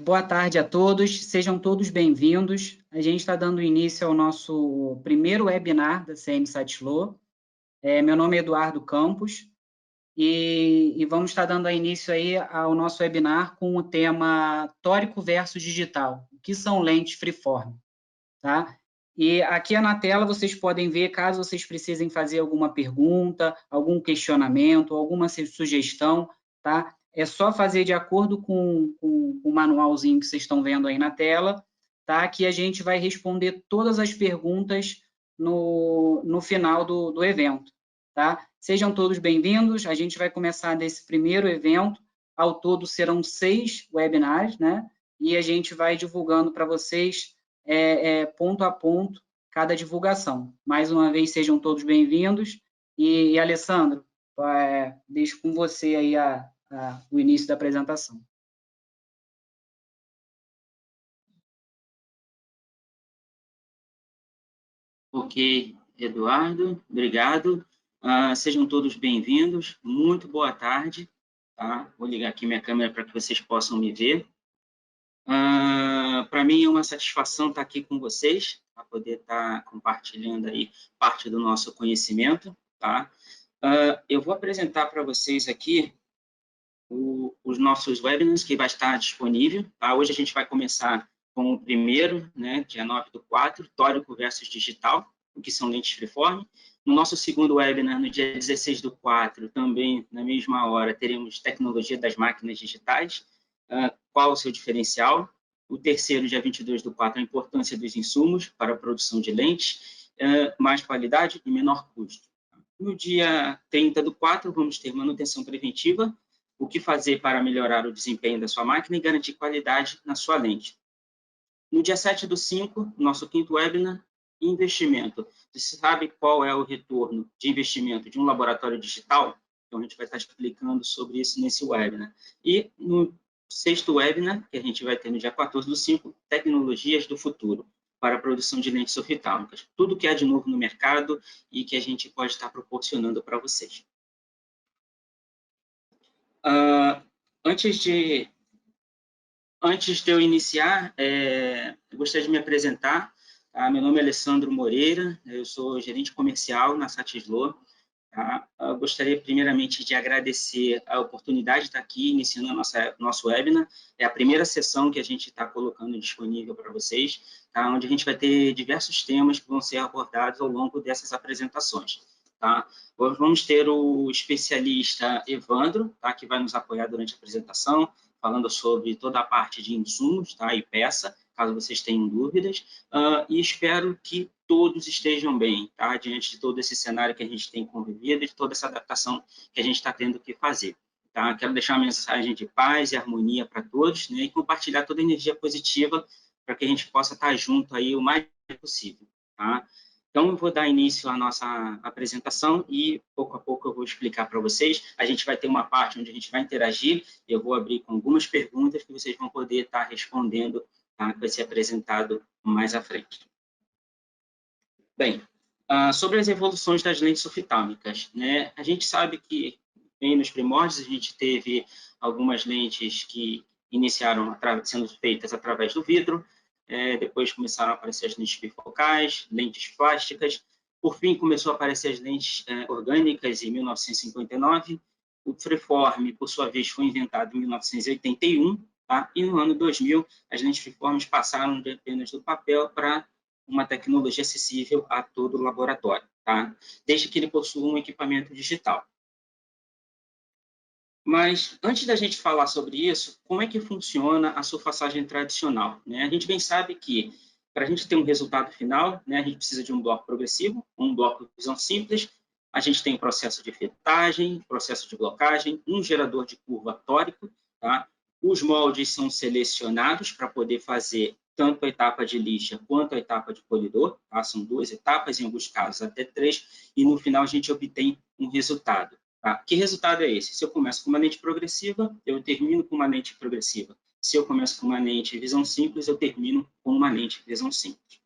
Boa tarde a todos, sejam todos bem-vindos. A gente está dando início ao nosso primeiro webinar da CM Satilô. Meu nome é Eduardo Campos e vamos estar dando início aí ao nosso webinar com o tema Tórico versus Digital, o que são lentes freeform, tá? E aqui na tela vocês podem ver, caso vocês precisem fazer alguma pergunta, algum questionamento, alguma sugestão, tá? É só fazer de acordo com o manualzinho que vocês estão vendo aí na tela, tá? Que a gente vai responder todas as perguntas no final do evento, tá? Sejam todos bem-vindos, a gente vai começar desse primeiro evento, ao todo serão 6 webinars, né? E a gente vai divulgando para vocês ponto a ponto cada divulgação. Mais uma vez, sejam todos bem-vindos. E Alessandro, deixo com você aí o início da apresentação. Ok, Eduardo, obrigado. Sejam todos bem-vindos. Muito boa tarde. Tá? Vou ligar aqui minha câmera para que vocês possam me ver. Para mim é uma satisfação estar aqui com vocês, para poder estar compartilhando aí parte do nosso conhecimento. Tá? Eu vou apresentar para vocês aqui os nossos webinars que vai estar disponível. Tá? Hoje a gente vai começar com o primeiro, né, dia 9/4, Tórico versus Digital, o que são lentes freeform. No nosso segundo webinar, no dia 16/4, também na mesma hora, teremos Tecnologia das Máquinas Digitais, qual o seu diferencial. O terceiro, dia 22/4, a importância dos insumos para a produção de lentes, mais qualidade e menor custo. No dia 30/4, vamos ter manutenção preventiva, o que fazer para melhorar o desempenho da sua máquina e garantir qualidade na sua lente. No dia 7/5, nosso quinto webinar, investimento. Você sabe qual é o retorno de investimento de um laboratório digital? Então, a gente vai estar explicando sobre isso nesse webinar. E no sexto webinar, que a gente vai ter no dia 14/5, tecnologias do futuro para a produção de lentes oftálmicas. Tudo que há de novo no mercado e que a gente pode estar proporcionando para vocês. Antes de eu iniciar, eu gostaria de me apresentar. Tá? Meu nome é Alessandro Moreira, eu sou gerente comercial na Satilô. Tá? Eu gostaria, primeiramente, de agradecer a oportunidade de estar aqui iniciando nosso webinar. É a primeira sessão que a gente está colocando disponível para vocês, tá? Onde a gente vai ter diversos temas que vão ser abordados ao longo dessas apresentações. Tá? Vamos ter o especialista Evandro, tá? Que vai nos apoiar durante a apresentação, falando sobre toda a parte de insumos, tá? E peça, caso vocês tenham dúvidas, e espero que todos estejam bem, tá? Diante de todo esse cenário que a gente tem convivido e de toda essa adaptação que a gente está tendo que fazer. Tá? Quero deixar uma mensagem de paz e harmonia para todos, né? E compartilhar toda a energia positiva para que a gente possa estar junto aí o mais possível. Tá? Então, eu vou dar início à nossa apresentação e, pouco a pouco, eu vou explicar para vocês. A gente vai ter uma parte onde a gente vai interagir, e eu vou abrir com algumas perguntas que vocês vão poder estar respondendo, tá? Que vai ser apresentado mais à frente. Bem, sobre as evoluções das lentes oftálmicas, né? A gente sabe que, bem nos primórdios, a gente teve algumas lentes que iniciaram sendo feitas através do vidro, depois começaram a aparecer as lentes bifocais, lentes plásticas, por fim começou a aparecer as lentes orgânicas em 1959, o freeform, por sua vez, foi inventado em 1981, tá? E no ano 2000, as lentes freeformes passaram apenas do papel para uma tecnologia acessível a todo o laboratório, tá? Desde que ele possua um equipamento digital. Mas, antes da gente falar sobre isso, como é que funciona a surfaçagem tradicional? Né? A gente bem sabe que, para a gente ter um resultado final, né, a gente precisa de um bloco progressivo, um bloco de visão simples, a gente tem um processo de fetagem, processo de blocagem, um gerador de curva tórico, tá? Os moldes são selecionados para poder fazer tanto a etapa de lixa quanto a etapa de polidor, tá? São 2 etapas, em alguns casos até 3, e no final a gente obtém um resultado. Tá? Que resultado é esse? Se eu começo com uma lente progressiva, eu termino com uma lente progressiva. Se eu começo com uma lente visão simples, eu termino com uma lente visão simples.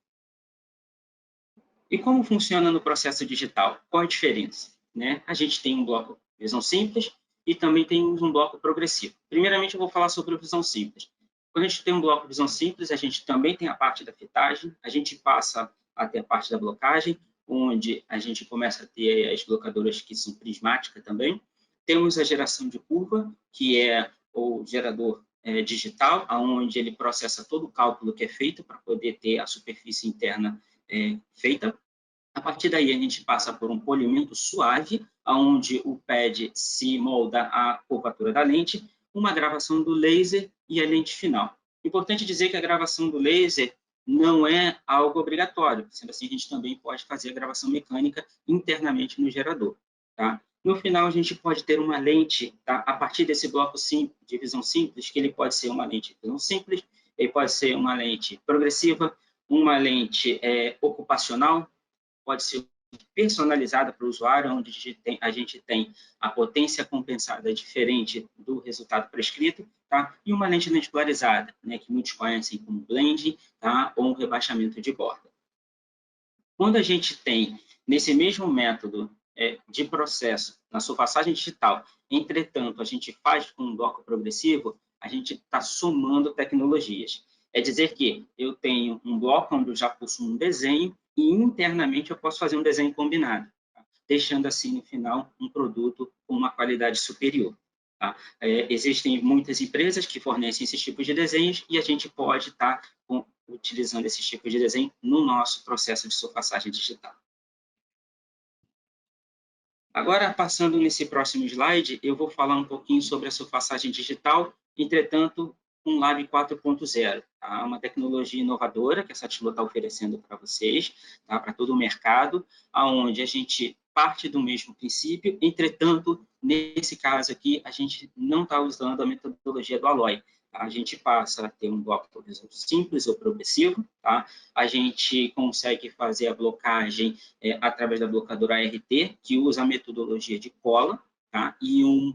E como funciona no processo digital? Qual a diferença? Né? A gente tem um bloco visão simples e também tem um bloco progressivo. Primeiramente, eu vou falar sobre a visão simples. Quando a gente tem um bloco de visão simples, a gente também tem a parte da fitagem, a gente passa a ter a parte da blocagem, onde a gente começa a ter as blocadoras que são prismáticas também. Temos a geração de curva, que é o gerador digital, onde ele processa todo o cálculo que é feito para poder ter a superfície interna feita. A partir daí, a gente passa por um polimento suave, onde o pad se molda à curvatura da lente, uma gravação do laser e a lente final. Importante dizer que a gravação do laser não é algo obrigatório, sendo assim, a gente também pode fazer a gravação mecânica internamente no gerador. Tá? No final, a gente pode ter uma lente, tá? A partir desse bloco de visão simples, que ele pode ser uma lente de visão simples, ele pode ser uma lente progressiva, uma lente ocupacional, pode ser personalizada para o usuário, onde a gente tem a potência compensada diferente do resultado prescrito, tá? E uma lente polarizada, né, que muitos conhecem como blend, tá? Ou um rebaixamento de borda. Quando a gente tem, nesse mesmo método de processo, na surfaçagem digital, entretanto, a gente faz com um bloco progressivo, a gente está somando tecnologias. É dizer que eu tenho um bloco onde eu já possuo um desenho e internamente eu posso fazer um desenho combinado, tá? Deixando assim, no final, um produto com uma qualidade superior. Tá? Existem muitas empresas que fornecem esses tipos de desenhos e a gente pode estar utilizando esses tipos de desenho no nosso processo de surfaçagem digital. Agora, passando nesse próximo slide, eu vou falar um pouquinho sobre a surfaçagem digital, entretanto, um Lab 4.0, tá? Uma tecnologia inovadora que a Satilô está oferecendo para vocês, tá? Para todo o mercado, onde a gente parte do mesmo princípio, entretanto, nesse caso aqui, a gente não está usando a metodologia do Alloy. A gente passa a ter um bloco de visão simples ou progressivo, tá? A gente consegue fazer a blocagem através da blocadora ART, que usa a metodologia de cola, tá? E um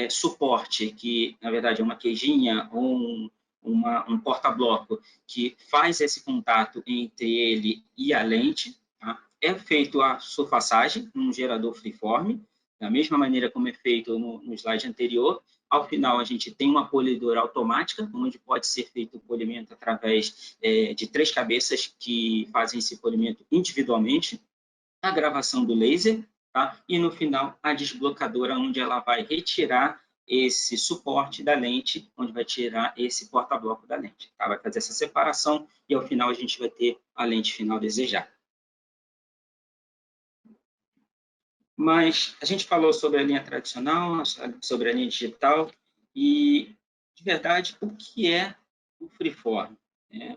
suporte, que na verdade é uma queijinha ou um porta-bloco, que faz esse contato entre ele e a lente, tá? É feito a surfaçagem num gerador freeform, da mesma maneira como é feito no slide anterior. Ao final, a gente tem uma polidora automática, onde pode ser feito o polimento através de 3 cabeças que fazem esse polimento individualmente, a gravação do laser, tá? E no final, a desblocadora, onde ela vai retirar esse suporte da lente, onde vai tirar esse porta-bloco da lente. Tá? Vai fazer essa separação e, ao final, a gente vai ter a lente final desejada. Mas a gente falou sobre a linha tradicional, sobre a linha digital, e, de verdade, o que é o freeform?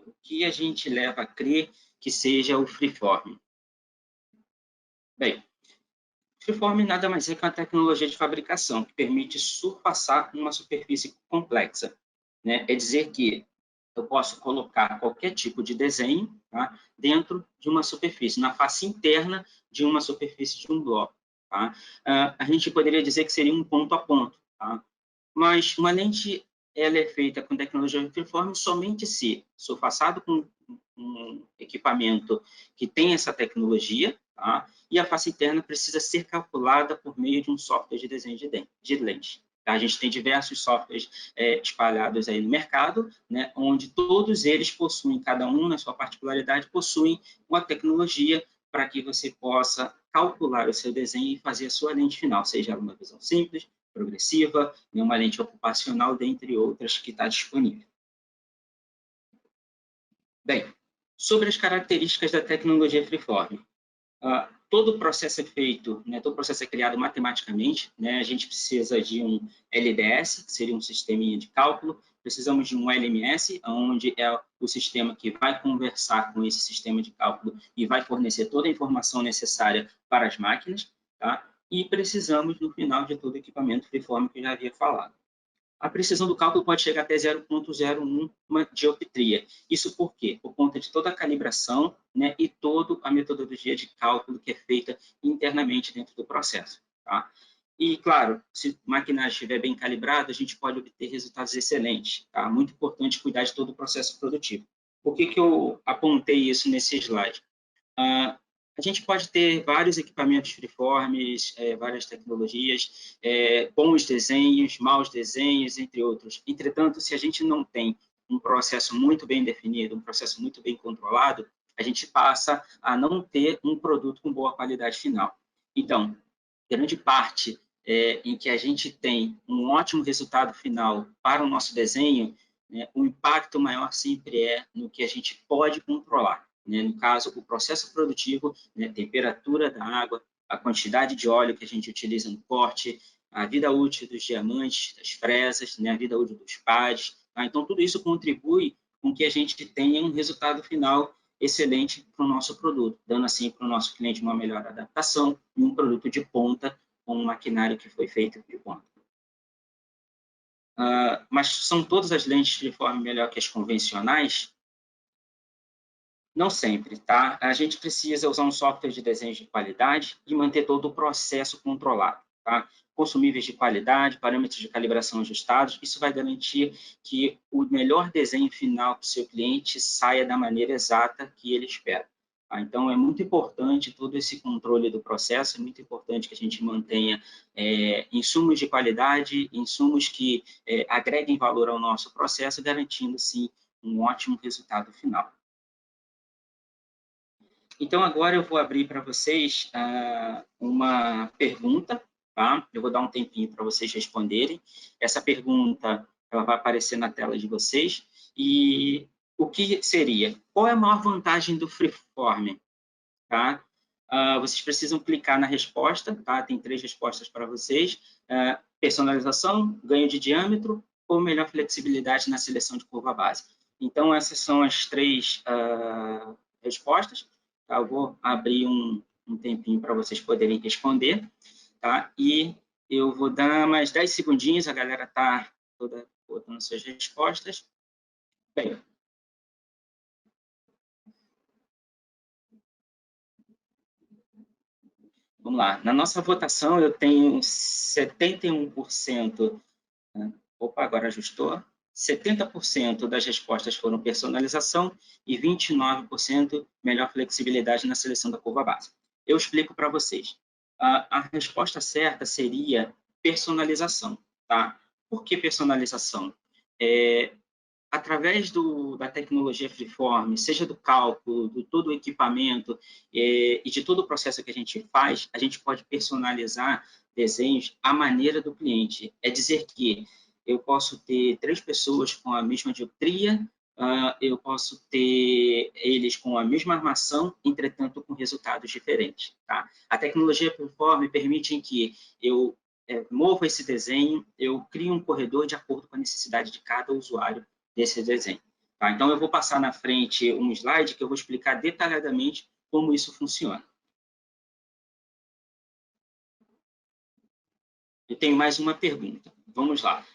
O que a gente leva a crer que seja o freeform? Bem, o freeform nada mais é que uma tecnologia de fabricação que permite surfaçar uma superfície complexa, né? É dizer que eu posso colocar qualquer tipo de desenho, tá, dentro de uma superfície, na face interna de uma superfície de um bloco. Tá? A gente poderia dizer que seria um ponto a ponto, tá? Mas uma lente ela é feita com tecnologia freeform somente se surfaçado com um equipamento que tem essa tecnologia, tá? E a face interna precisa ser calculada por meio de um software de desenho de lente. A gente tem diversos softwares espalhados aí no mercado, né, onde todos eles possuem, cada um na sua particularidade, possuem uma tecnologia para que você possa calcular o seu desenho e fazer a sua lente final, seja uma visão simples, progressiva, uma lente ocupacional, dentre outras que está disponível. Bem, sobre as características da tecnologia freeform. Todo o processo é feito, né, todo o processo é criado matematicamente, né, a gente precisa de um LDS, que seria um sisteminha de cálculo, precisamos de um LMS, onde é o sistema que vai conversar com esse sistema de cálculo e vai fornecer toda a informação necessária para as máquinas, tá? E precisamos, no final de todo o equipamento freeform que eu já havia falado. A precisão do cálculo pode chegar até 0,01 dioptria. Isso por quê? Por conta de toda a calibração, né, e toda a metodologia de cálculo que é feita internamente dentro do processo. Tá? E, claro, se o maquinário estiver bem calibrado, a gente pode obter resultados excelentes. Tá? Muito importante cuidar de todo o processo produtivo. Por que eu apontei isso nesse slide? A gente pode ter vários equipamentos freeforms, várias tecnologias, bons desenhos, maus desenhos, entre outros. Entretanto, se a gente não tem um processo muito bem definido, um processo muito bem controlado, a gente passa a não ter um produto com boa qualidade final. Então, grande parte em que a gente tem um ótimo resultado final para o nosso desenho, né, o impacto maior sempre é no que a gente pode controlar. Né? No caso, o processo produtivo, né, a temperatura da água, a quantidade de óleo que a gente utiliza no corte, a vida útil dos diamantes, das fresas, né, a vida útil dos pads. Tá? Então, tudo isso contribui com que a gente tenha um resultado final excelente para o nosso produto, dando assim para o nosso cliente uma melhor adaptação e um produto de ponta com um maquinário que foi feito de ponta. Mas são todas as lentes de forma melhor que as convencionais? Não sempre, tá? A gente precisa usar um software de desenho de qualidade e manter todo o processo controlado, tá? Consumíveis de qualidade, parâmetros de calibração ajustados, isso vai garantir que o melhor desenho final para o seu cliente saia da maneira exata que ele espera. Tá? Então, é muito importante todo esse controle do processo, é muito importante que a gente mantenha insumos de qualidade, insumos que agreguem valor ao nosso processo, garantindo, sim, um ótimo resultado final. Então, agora eu vou abrir para vocês uma pergunta, tá? Eu vou dar um tempinho para vocês responderem. Essa pergunta ela vai aparecer na tela de vocês. E o que seria? Qual é a maior vantagem do Freeform? Tá? Vocês precisam clicar na resposta, tá? Tem 3 respostas para vocês. Personalização, ganho de diâmetro ou melhor flexibilidade na seleção de curva base. Então, essas são as 3 respostas. Tá? Eu vou abrir um tempinho para vocês poderem responder. Tá? E eu vou dar mais 10 segundinhos, a galera está toda botando suas respostas. Bem, vamos lá. Na nossa votação, eu tenho 71%. Opa, agora ajustou. 70% das respostas foram personalização e 29% melhor flexibilidade na seleção da curva base. Eu explico para vocês. A resposta certa seria personalização. Tá? Por que personalização? Através da tecnologia Freeform, seja do cálculo, de todo o equipamento e de todo o processo que a gente faz, a gente pode personalizar desenhos à maneira do cliente. É dizer que eu posso ter 3 pessoas com a mesma dioptria, eu posso ter eles com a mesma armação, entretanto com resultados diferentes. Tá? A tecnologia Freeform permite que eu movo esse desenho, eu crio um corredor de acordo com a necessidade de cada usuário desse desenho. Tá? Então, eu vou passar na frente um slide que eu vou explicar detalhadamente como isso funciona. Eu tenho mais uma pergunta. Vamos lá.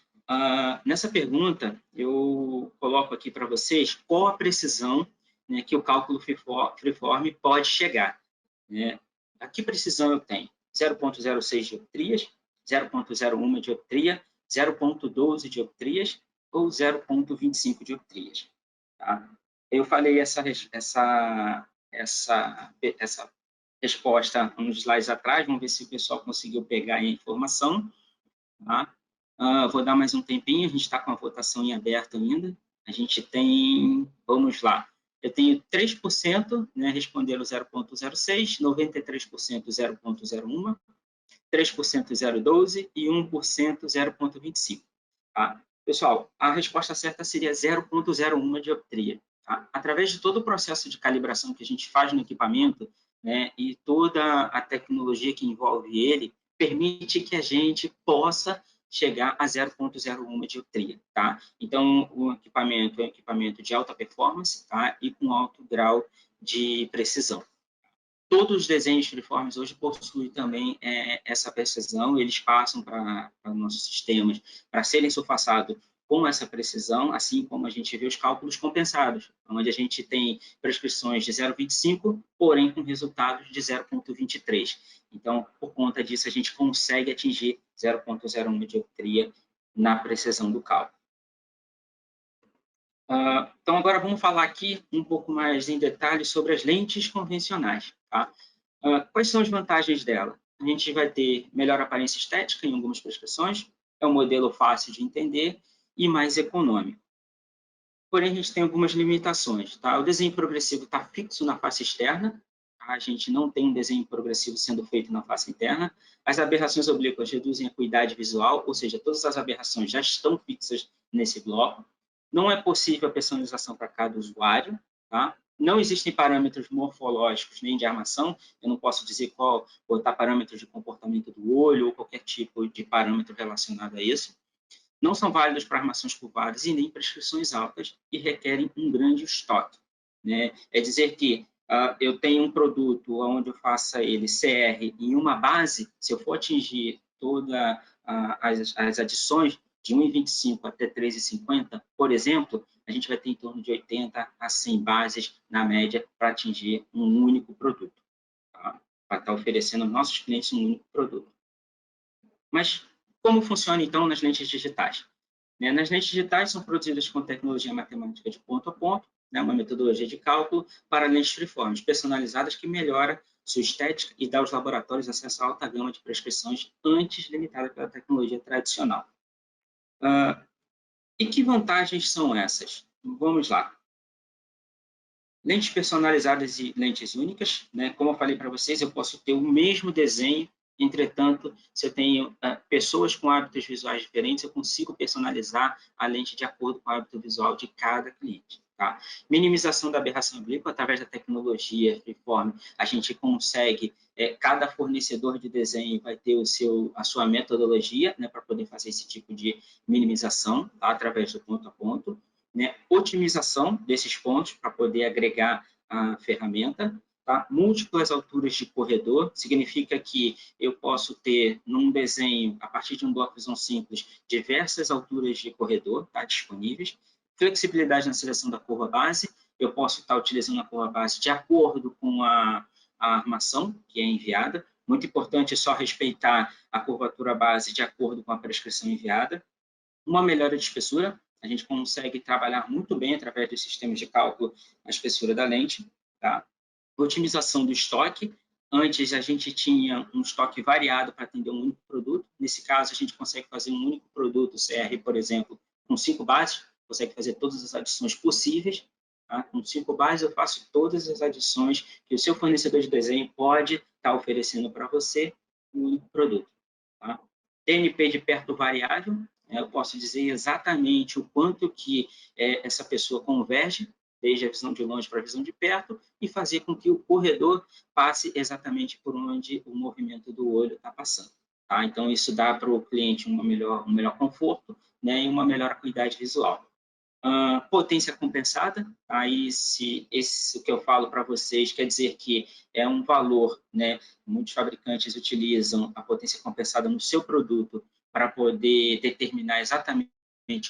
Nessa pergunta, eu coloco aqui para vocês qual a precisão, né, que o cálculo Freeform pode chegar. Né? A que precisão eu tenho? 0,06 dioptrias, 0,01 dioptria, 0,12 dioptrias ou 0,25 dioptrias. Tá? Eu falei essa resposta uns slides atrás, vamos ver se o pessoal conseguiu pegar a informação. Tá? Vou dar mais um tempinho, a gente está com a votação em aberto ainda. A gente tem, vamos lá, eu tenho 3%, né, responderam 0,06, 93% 0,01, 3% 0,12 e 1% 0,25. Tá? Pessoal, a resposta certa seria 0,01 dioptria. Tá? Através de todo o processo de calibração que a gente faz no equipamento, né, e toda a tecnologia que envolve ele, permite que a gente possa chegar a 0,01 dioptria. Tá? Então, o equipamento é um equipamento de alta performance, tá? E com alto grau de precisão. Todos os desenhos freeforms hoje possuem também essa precisão, eles passam para nossos sistemas para serem surfaçados com essa precisão, assim como a gente vê os cálculos compensados, onde a gente tem prescrições de 0,25, porém com resultados de 0,23. Então, por conta disso, a gente consegue atingir 0,01 dioptria na precisão do cálculo. Então, agora vamos falar aqui um pouco mais em detalhe sobre as lentes convencionais. Tá? Quais são as vantagens dela? A gente vai ter melhor aparência estética em algumas prescrições, é um modelo fácil de entender e mais econômico. porém a gente tem algumas limitações. Tá? O desenho progressivo está fixo na face externa, a gente não tem um desenho progressivo sendo feito na face interna. As aberrações oblíquas reduzem a acuidade visual, ou seja, todas as aberrações já estão fixas nesse bloco. Não é possível a personalização para cada usuário, tá? Não existem parâmetros morfológicos nem de armação, eu não posso dizer qual botar parâmetros de comportamento do olho ou qualquer tipo de parâmetro relacionado a isso. Não são válidos para armações curvadas e nem prescrições altas e requerem um grande estoque, né? É dizer que eu tenho um produto onde eu faça ele CR em uma base, se eu for atingir todas as adições de 1,25 até 3,50, por exemplo, a gente vai ter em torno de 80 a 100 bases na média para atingir um único produto, tá? Para estar oferecendo aos nossos clientes um único produto. Mas como funciona, então, nas lentes digitais? Nas lentes digitais são produzidas com tecnologia matemática de ponto a ponto, uma metodologia de cálculo para lentes freeformes personalizadas que melhora sua estética e dá aos laboratórios acesso a alta gama de prescrições antes limitada pela tecnologia tradicional. E que vantagens são essas? Vamos lá. Lentes personalizadas e lentes únicas, como eu falei para vocês, eu posso ter o mesmo desenho. Entretanto, se eu tenho pessoas com hábitos visuais diferentes, eu consigo personalizar a lente de acordo com o hábito visual de cada cliente. Tá? Minimização da aberração oblíqua através da tecnologia Freeform, a gente consegue, cada fornecedor de desenho vai ter a sua metodologia, para poder fazer esse tipo de minimização, tá? Através do ponto a ponto. Otimização desses pontos para poder agregar a ferramenta. Tá? Múltiplas alturas de corredor, significa que eu posso ter, num desenho, a partir de um bloco visão simples, diversas alturas de corredor disponíveis. Flexibilidade na seleção da curva base, eu posso estar utilizando a curva base de acordo com a armação que é enviada. Muito importante só respeitar a curvatura base de acordo com a prescrição enviada. Uma melhora de espessura, a gente consegue trabalhar muito bem através dos sistemas de cálculo a espessura da lente. Tá? Otimização do estoque. Antes, a gente tinha um estoque variado para atender um único produto. Nesse caso, a gente consegue fazer um único produto, CR, por exemplo, com 5 bases, consegue fazer todas as adições possíveis. Tá? Com 5 bases, eu faço todas as adições que o seu fornecedor de desenho pode estar oferecendo para você um único produto. Tá? TNP de perto variável, eu posso dizer exatamente o quanto que essa pessoa converge, desde a visão de longe para a visão de perto, e fazer com que o corredor passe exatamente por onde o movimento do olho está passando. Tá? Então, isso dá para o cliente um melhor conforto, e uma melhor acuidade visual. Potência compensada, aí se esse que eu falo para vocês quer dizer que é um valor, muitos fabricantes utilizam a potência compensada no seu produto para poder determinar exatamente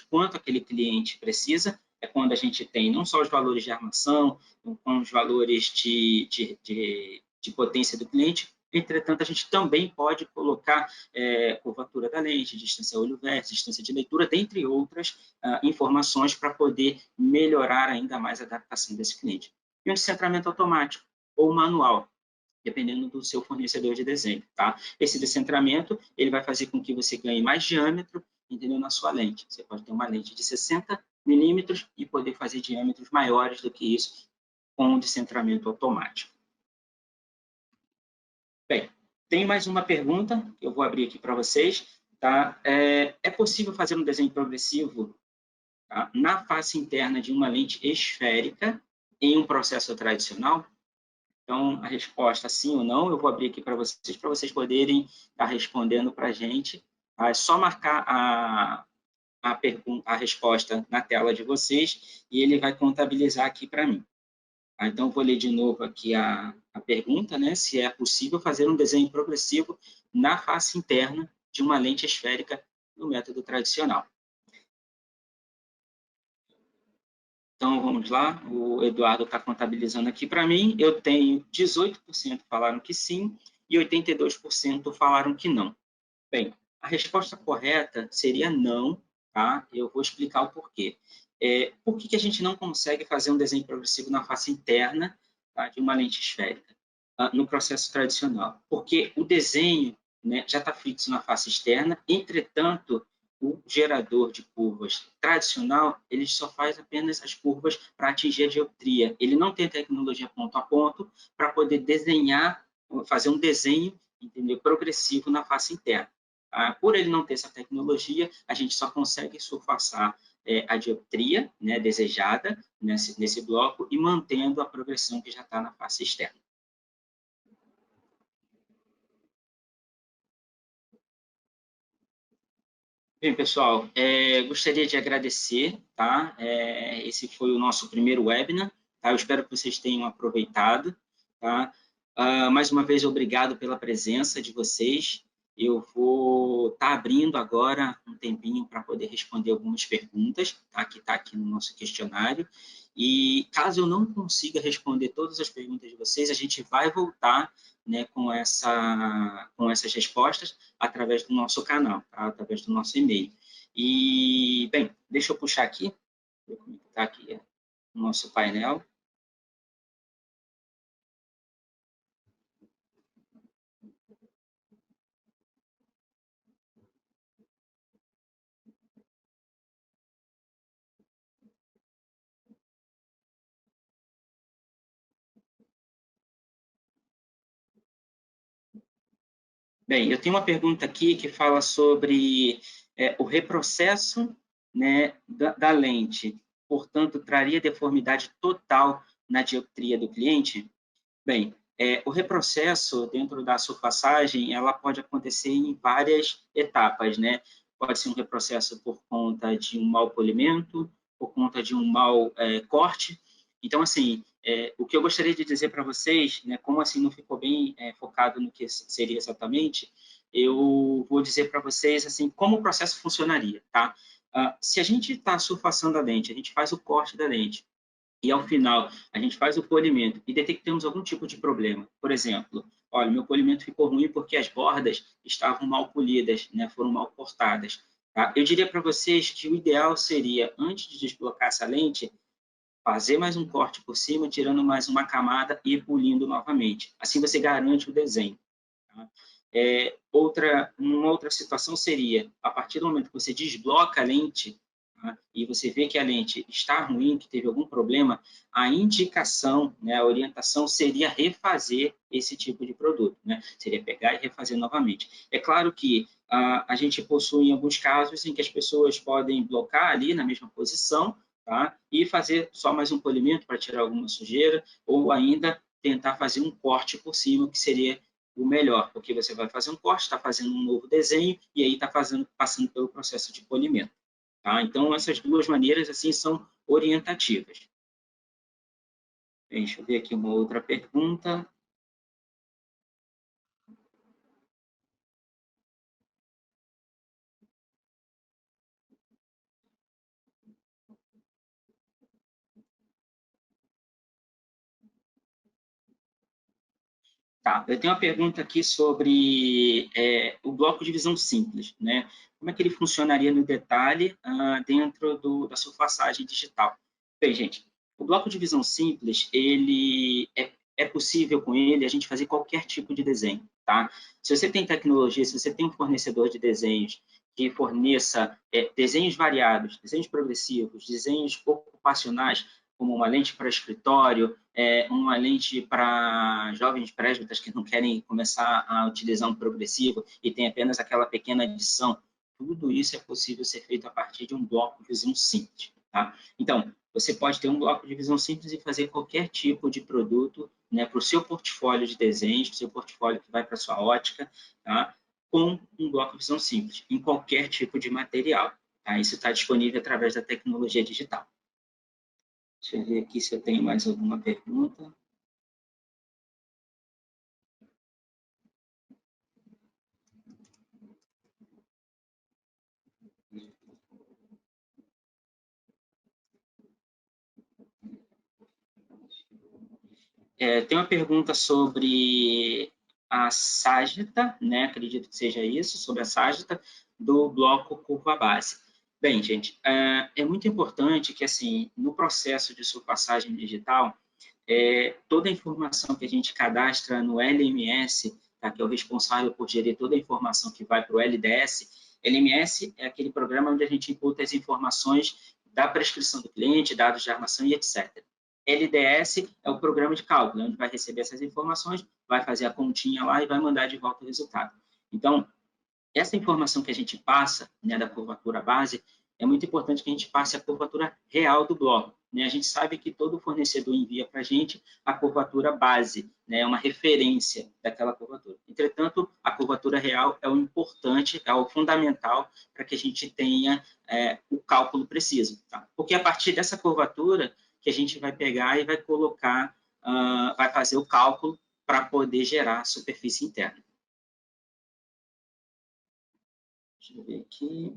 quanto aquele cliente precisa. É quando a gente tem não só os valores de armação, com os valores de potência do cliente. Entretanto, a gente também pode colocar curvatura da lente, distância olho-vértice, distância de leitura, dentre outras informações para poder melhorar ainda mais a adaptação desse cliente. E um descentramento automático ou manual, dependendo do seu fornecedor de desenho. Tá? Esse descentramento ele vai fazer com que você ganhe mais diâmetro, entendeu, na sua lente. Você pode ter uma lente de 60 milímetros e poder fazer diâmetros maiores do que isso com o descentramento automático. Bem, tem mais uma pergunta que eu vou abrir aqui para vocês. Tá? É possível fazer um desenho progressivo, tá, na face interna de uma lente esférica em um processo tradicional? Então, a resposta sim ou não, eu vou abrir aqui para vocês poderem estar respondendo para a gente. É só marcar a resposta na tela de vocês e ele vai contabilizar aqui para mim. Então, eu vou ler de novo aqui a pergunta, se é possível fazer um desenho progressivo na face interna de uma lente esférica no método tradicional. Então, vamos lá, o Eduardo está contabilizando aqui para mim. Eu tenho 18% falaram que sim e 82% falaram que não. Bem, a resposta correta seria não, tá? Eu vou explicar o porquê. Por que a gente não consegue fazer um desenho progressivo na face interna, tá, de uma lente esférica no processo tradicional? Porque o desenho, já está fixo na face externa, entretanto, o gerador de curvas tradicional, ele só faz apenas as curvas para atingir a dioptria. Ele não tem tecnologia ponto a ponto para poder desenhar, fazer um desenho, entendeu, progressivo na face interna. Por ele não ter essa tecnologia, a gente só consegue surfaçar a dioptria, né, desejada nesse bloco e mantendo a progressão que já está na face externa. Bem, pessoal, gostaria de agradecer, tá? Esse foi o nosso primeiro webinar, tá? Eu espero que vocês tenham aproveitado, tá? Mais uma vez, obrigado pela presença de vocês. Eu vou estar abrindo agora um tempinho para poder responder algumas perguntas, tá? Que está aqui no nosso questionário. E caso eu não consiga responder todas as perguntas de vocês, a gente vai voltar, né, com essas respostas através do nosso canal, tá? Através do nosso e-mail. E, bem, deixa eu puxar aqui, ver como está aqui o nosso painel. Bem, eu tenho uma pergunta aqui que fala sobre o reprocesso, né, da lente, portanto, traria deformidade total na dioptria do cliente? Bem, o reprocesso dentro da surfaçagem, ela pode acontecer em várias etapas, né? Pode ser um reprocesso por conta de um mau polimento, por conta de um mau corte. Então, assim, o que eu gostaria de dizer para vocês, né, como assim não ficou bem focado no que seria exatamente, eu vou dizer para vocês assim como o processo funcionaria, tá? Se a gente está surfaçando a lente, a gente faz o corte da lente, e ao final a gente faz o polimento e detectamos algum tipo de problema. Por exemplo, olha, meu polimento ficou ruim porque as bordas estavam mal polidas, né, foram mal cortadas. Tá? Eu diria para vocês que o ideal seria, antes de desbloquear essa lente, fazer mais um corte por cima, tirando mais uma camada e polindo novamente. Assim você garante o desenho. Tá? Uma outra situação seria, a partir do momento que você desbloca a lente, tá? E você vê que a lente está ruim, que teve algum problema, a indicação, né, a orientação seria refazer esse tipo de produto, né? Seria pegar e refazer novamente. É claro que a gente possui alguns casos em que as pessoas podem blocar ali na mesma posição, tá? E fazer só mais um polimento para tirar alguma sujeira, ou ainda tentar fazer um corte por cima, que seria o melhor, porque você vai fazer um corte, está fazendo um novo desenho e aí está passando pelo processo de polimento. Tá? Então, essas duas maneiras assim são orientativas. Deixa eu ver aqui uma outra pergunta. Tá, eu tenho uma pergunta aqui sobre o bloco de visão simples, né? Como é que ele funcionaria no detalhe dentro da surfaçagem digital? Bem, gente, o bloco de visão simples, ele é possível com ele a gente fazer qualquer tipo de desenho, tá? Se você tem tecnologia, se você tem um fornecedor de desenhos que forneça desenhos variados, desenhos progressivos, desenhos ocupacionais, como uma lente para escritório, uma lente para jovens presbíteros que não querem começar a utilizar um progressivo e tem apenas aquela pequena adição. Tudo isso é possível ser feito a partir de um bloco de visão simples. Tá? Então, você pode ter um bloco de visão simples e fazer qualquer tipo de produto, né, para o seu portfólio de desenhos, para o seu portfólio que vai para a sua ótica, tá? Com um bloco de visão simples, em qualquer tipo de material. Tá? Isso está disponível através da tecnologia digital. Deixa eu ver aqui se eu tenho mais alguma pergunta. Tem uma pergunta sobre a ságita, né? Acredito que seja isso, sobre a ságita do bloco curva base. Bem, gente, é muito importante que, assim, no processo de surfaçagem digital, toda a informação que a gente cadastra no LMS, tá, que é o responsável por gerir toda a informação que vai para o LDS, LMS é aquele programa onde a gente imputa as informações da prescrição do cliente, dados de armação e etc. LDS é o programa de cálculo, onde vai receber essas informações, vai fazer a continha lá e vai mandar de volta o resultado. Então, essa informação que a gente passa, né, da curvatura base, é muito importante que a gente passe a curvatura real do bloco, né? A gente sabe que todo fornecedor envia para a gente a curvatura base, né, uma referência daquela curvatura. Entretanto, a curvatura real é o importante, é o fundamental para que a gente tenha o cálculo preciso, tá? Porque a partir dessa curvatura que a gente vai pegar e vai colocar, vai fazer o cálculo para poder gerar a superfície interna. Deixa eu ver aqui.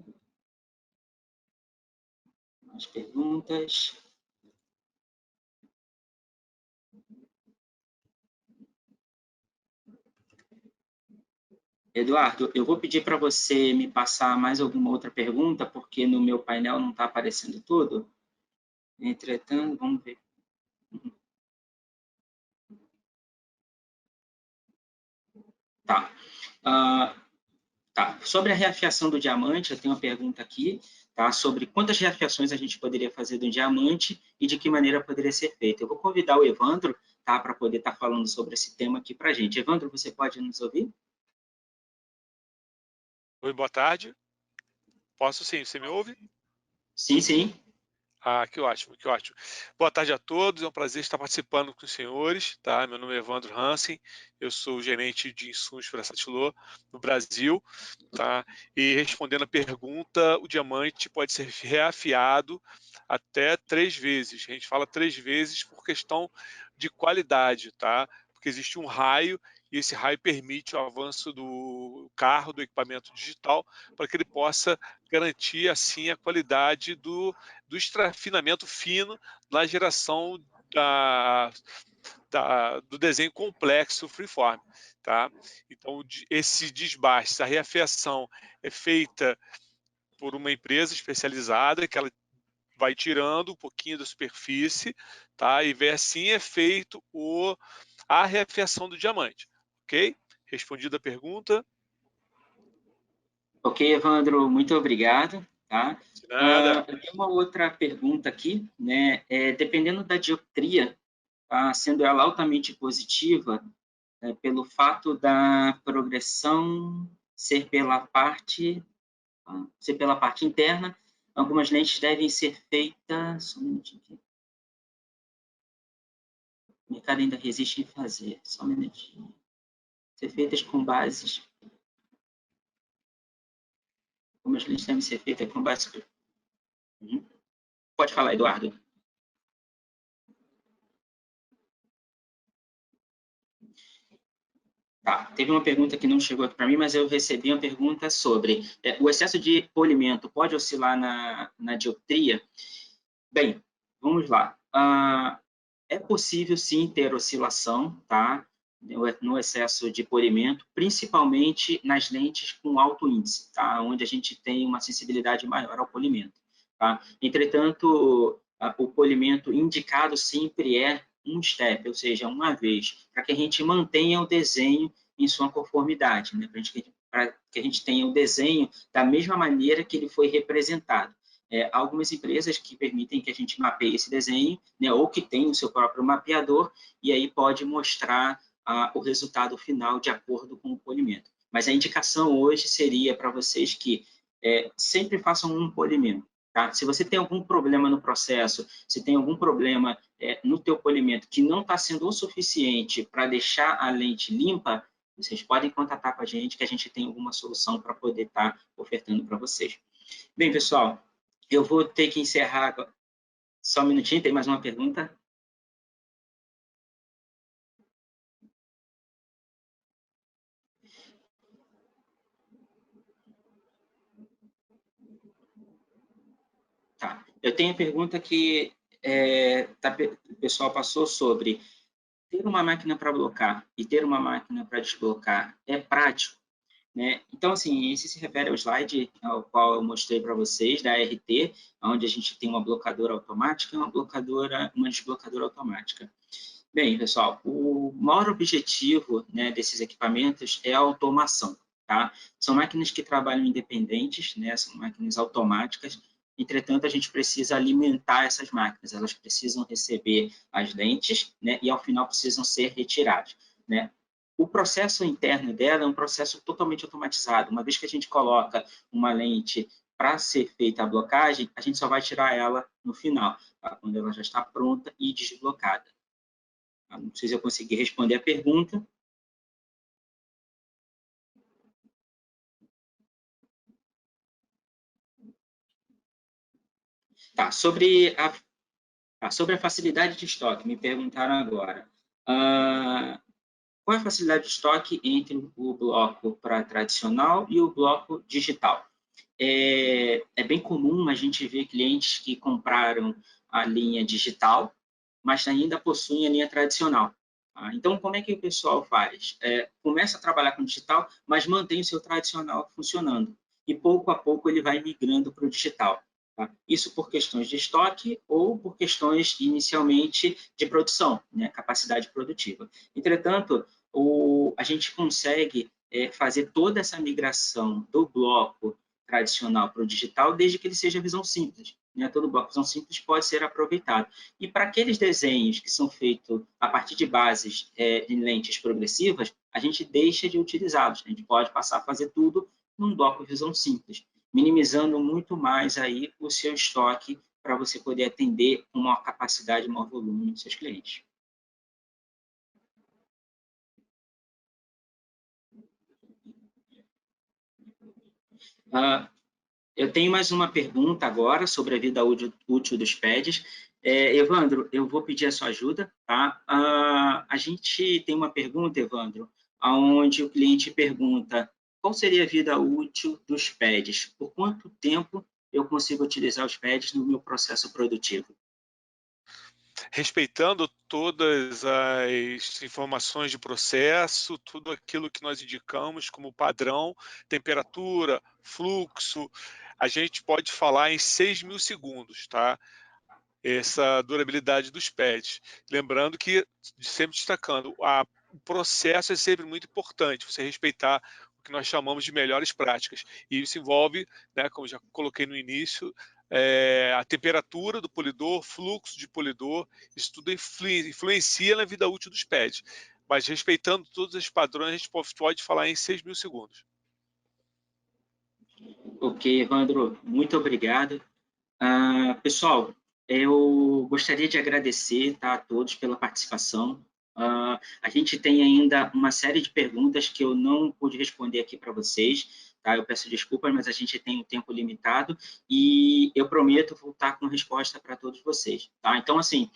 Mais perguntas. Eduardo, eu vou pedir para você me passar mais alguma outra pergunta, porque no meu painel não está aparecendo tudo. Entretanto, vamos ver. Tá. Tá. Sobre a reafiação do diamante, eu tenho uma pergunta aqui, tá? Sobre quantas reafiações a gente poderia fazer do diamante e de que maneira poderia ser feito. Eu vou convidar o Evandro, tá, para poder estar falando sobre esse tema aqui para a gente. Evandro, você pode nos ouvir? Oi, boa tarde. Posso sim, você me ouve? Sim, sim. Ah, que ótimo, que ótimo. Boa tarde a todos, é um prazer estar participando com os senhores, tá? Meu nome é Evandro Hansen, eu sou gerente de insumos para a Satilô no Brasil, tá? E respondendo a pergunta, o diamante pode ser reafiado até 3 vezes. A gente fala 3 vezes por questão de qualidade, tá? Porque existe um raio e esse raio permite o avanço do carro, do equipamento digital, para que ele possa garantir, assim, a qualidade do extrafinamento fino na geração do desenho complexo freeform, tá? Então, esse desbaste, essa reafiação é feita por uma empresa especializada, que ela vai tirando um pouquinho da superfície, tá? E assim é feito a reafiação do diamante, ok? Respondida a pergunta. Ok, Evandro, muito obrigado. Tá? De nada. Eu tenho uma outra pergunta aqui, né? Dependendo da dioptria, tá? Sendo ela altamente positiva, pelo fato da progressão ser pela parte interna, algumas lentes devem ser feitas. Só um minutinho aqui. O mercado ainda resiste em fazer. Só um minutinho. Ser feitas com bases. Algumas lentes devem ser feitas com bases. Uhum. Pode falar, Eduardo. Tá, teve uma pergunta que não chegou aqui para mim, mas eu recebi uma pergunta sobre o excesso de polimento pode oscilar na dioptria? Bem, vamos lá. É possível, sim, ter oscilação, tá? No excesso de polimento, principalmente nas lentes com alto índice, tá? Onde a gente tem uma sensibilidade maior ao polimento, tá? Entretanto, o polimento indicado sempre é um step, ou seja, uma vez, para que a gente mantenha o desenho em sua conformidade, né? Para que a gente tenha o desenho da mesma maneira que ele foi representado. Algumas empresas que permitem que a gente mapeie esse desenho, né, ou que tem o seu próprio mapeador, e aí pode mostrar o resultado final de acordo com o polimento. Mas a indicação hoje seria para vocês que sempre façam um polimento. Tá? Se você tem algum problema no processo, se tem algum problema no teu polimento que não está sendo o suficiente para deixar a lente limpa, vocês podem contatar com a gente, que a gente tem alguma solução para poder estar ofertando para vocês. Bem, pessoal, eu vou ter que encerrar agora. Só um minutinho, tem mais uma pergunta? Tá. Eu tenho a pergunta que o pessoal passou sobre ter uma máquina para blocar e ter uma máquina para desblocar é prático, né? Então, assim, esse se refere ao slide ao qual eu mostrei para vocês, da RT, onde a gente tem uma blocadora automática e uma desblocadora automática. Bem, pessoal, o maior objetivo, né, desses equipamentos é a automação. tá? São máquinas que trabalham independentes, né? São máquinas automáticas. Entretanto, a gente precisa alimentar essas máquinas, elas precisam receber as lentes, né? E, ao final, precisam ser retiradas, né? O processo interno dela é um processo totalmente automatizado. Uma vez que a gente coloca uma lente para ser feita a blocagem, a gente só vai tirar ela no final, tá? Quando ela já está pronta e desblocada. Não sei se eu consegui responder a pergunta. Tá, sobre a facilidade de estoque, me perguntaram agora. Qual é a facilidade de estoque entre o bloco para tradicional e o bloco digital? É bem comum a gente ver clientes que compraram a linha digital, mas ainda possuem a linha tradicional. Tá? Então, como é que o pessoal faz? Começa a trabalhar com digital, mas mantém o seu tradicional funcionando. E, pouco a pouco, ele vai migrando para o digital. Tá? Isso por questões de estoque ou por questões, inicialmente, de produção, né? Capacidade produtiva. Entretanto, a gente consegue fazer toda essa migração do bloco tradicional para o digital, desde que ele seja visão simples, né? Todo bloco visão simples pode ser aproveitado. E para aqueles desenhos que são feitos a partir de bases em lentes progressivas, a gente deixa de utilizá-los. A gente pode passar a fazer tudo num bloco visão simples, minimizando muito mais aí o seu estoque para você poder atender com maior capacidade, maior volume dos seus clientes. Eu tenho mais uma pergunta agora sobre a vida útil dos pads. Evandro, eu vou pedir a sua ajuda, tá? A gente tem uma pergunta, Evandro, onde o cliente pergunta qual seria a vida útil dos pads? Por quanto tempo eu consigo utilizar os pads no meu processo produtivo? Respeitando todas as informações de processo, tudo aquilo que nós indicamos como padrão, temperatura, fluxo, a gente pode falar em 6.000 segundos, tá? Essa durabilidade dos pads. Lembrando que, sempre destacando, o processo é sempre muito importante, você respeitar o que nós chamamos de melhores práticas. E isso envolve, né, como já coloquei no início, a temperatura do polidor, fluxo de polidor, isso tudo influencia na vida útil dos pads. Mas respeitando todos os padrões, a gente pode falar em 6.000 segundos. Ok, Evandro, muito obrigado. Pessoal, eu gostaria de agradecer, tá, a todos pela participação. A gente tem ainda uma série de perguntas que eu não pude responder aqui para vocês, tá? Eu peço desculpas, mas a gente tem um tempo limitado e eu prometo voltar com resposta para todos vocês, tá? Então, assim,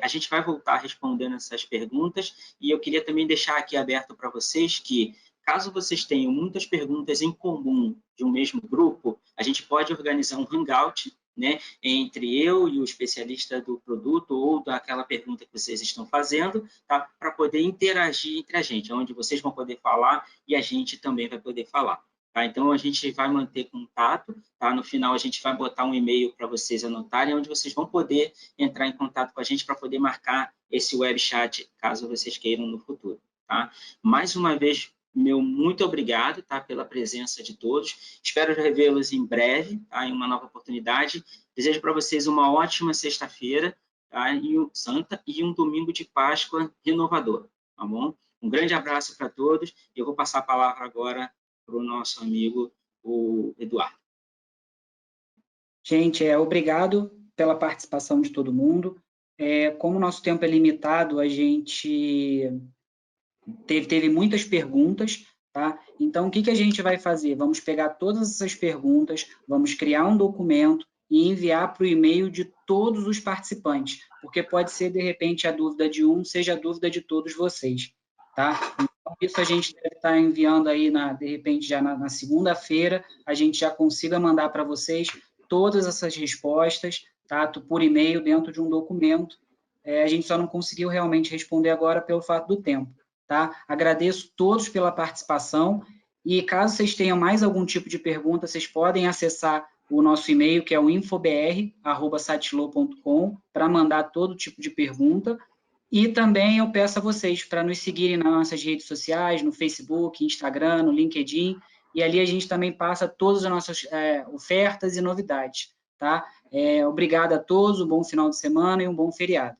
a gente vai voltar respondendo essas perguntas e eu queria também deixar aqui aberto para vocês que, caso vocês tenham muitas perguntas em comum de um mesmo grupo, a gente pode organizar um hangout, né, entre eu e o especialista do produto ou daquela pergunta que vocês estão fazendo, tá, para poder interagir entre a gente, onde vocês vão poder falar e a gente também vai poder falar. Tá? Então, a gente vai manter contato, tá? No final, a gente vai botar um e-mail para vocês anotarem, onde vocês vão poder entrar em contato com a gente para poder marcar esse web chat, caso vocês queiram no futuro. Tá? Mais uma vez, meu muito obrigado, tá, pela presença de todos. Espero revê-los em breve, tá, em uma nova oportunidade. Desejo para vocês uma ótima sexta-feira, tá, santa, e um domingo de Páscoa renovador, tá bom? Um grande abraço para todos. Eu vou passar a palavra agora para o nosso amigo, o Eduardo. Gente, obrigado pela participação de todo mundo. Como o nosso tempo é limitado, a gente teve muitas perguntas, tá? Então, o que a gente vai fazer? Vamos pegar todas essas perguntas, vamos criar um documento e enviar para o e-mail de todos os participantes, porque pode ser, de repente, a dúvida de um seja a dúvida de todos vocês, tá? Então, isso a gente deve estar enviando aí, de repente, já na segunda-feira, a gente já consiga mandar para vocês todas essas respostas, tá? Por e-mail, dentro de um documento. A gente só não conseguiu realmente responder agora pelo fato do tempo. Tá? Agradeço todos pela participação e caso vocês tenham mais algum tipo de pergunta, vocês podem acessar o nosso e-mail, que é o infobr@satilo.com, para mandar todo tipo de pergunta. E também eu peço a vocês para nos seguirem nas nossas redes sociais, no Facebook, Instagram, no LinkedIn, e ali a gente também passa todas as nossas ofertas e novidades, tá? Obrigado a todos, um bom final de semana e um bom feriado.